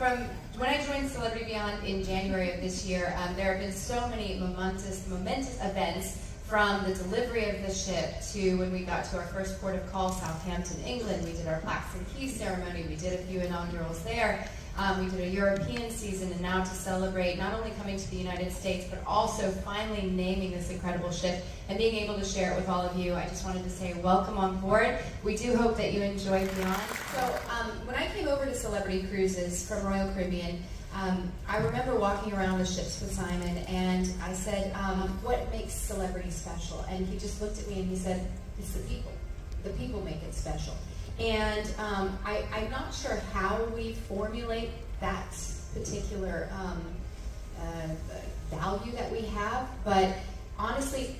from when I joined Celebrity Beyond in January of this year, there have been so many momentous events, from the delivery of the ship to when we got to our first port of call, Southampton, England. We did our plaques and keys ceremony. We did a few inaugurals there. We did a European season, and now to celebrate not only coming to the United States, but also finally naming this incredible ship and being able to share it with all of you. I just wanted to say welcome on board. We do hope that you enjoy Beyond. So when I came over to Celebrity Cruises from Royal Caribbean, I remember walking around the ships with Simon, and I said, what makes Celebrity special? And he just looked at me and he said, it's the people. The people make it special. And I'm not sure how we formulate that particular value that we have, but honestly,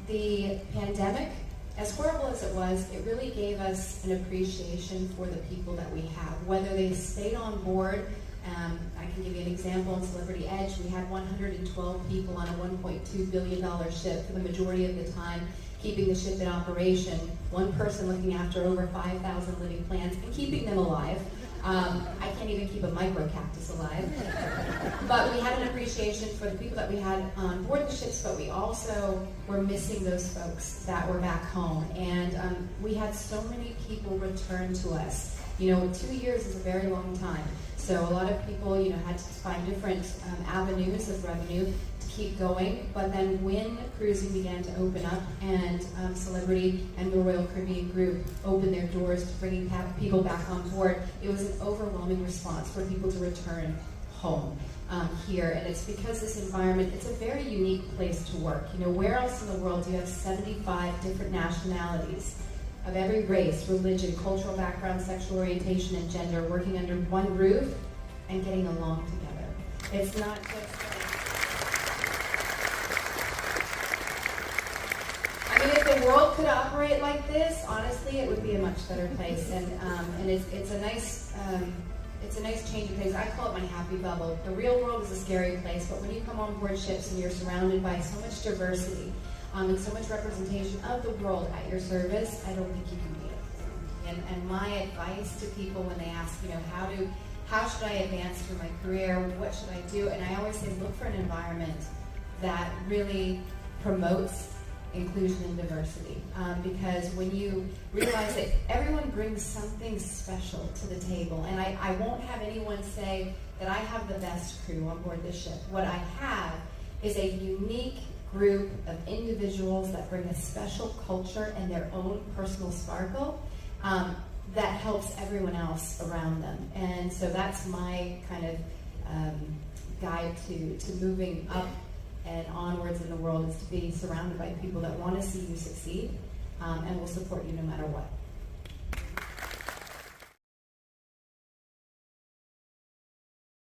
the pandemic, as horrible as it was, it really gave us an appreciation for the people that we have, whether they stayed on board. I can give you an example. In Celebrity Edge, we had 112 people on a $1.2 billion ship for the majority of the time, keeping the ship in operation, one person looking after over 5,000 living plants and keeping them alive. I can't even keep a microcactus alive. But we had an appreciation for the people that we had on board the ships, but we also were missing those folks that were back home. And we had so many people return to us. 2 years is a very long time. So a lot of people, had to find different avenues of revenue to keep going. But then when cruising began to open up and Celebrity and the Royal Caribbean Group opened their doors to bringing people back on board, it was an overwhelming response for people to return home here. And it's because this environment, it's a very unique place to work. Where else in the world do you have 75 different nationalities of every race, religion, cultural background, sexual orientation, and gender working under one roof and getting along together? It's not just if the world could operate like this, honestly, it would be a much better place. And it's a nice change of pace. I call it my happy bubble. The real world is a scary place, but when you come on board ships and you're surrounded by so much diversity, and so much representation of the world at your service, I don't think you can beat it. And my advice to people when they ask, how should I advance through my career? What should I do? And I always say, look for an environment that really promotes inclusion and diversity. Because when you realize that everyone brings something special to the table, and I won't have anyone say that I have the best crew on board this ship. What I have is a unique group of individuals that bring a special culture and their own personal sparkle that helps everyone else around them. And so that's my kind of guide to moving up and onwards in the world, is to be surrounded by people that want to see you succeed and will support you no matter what.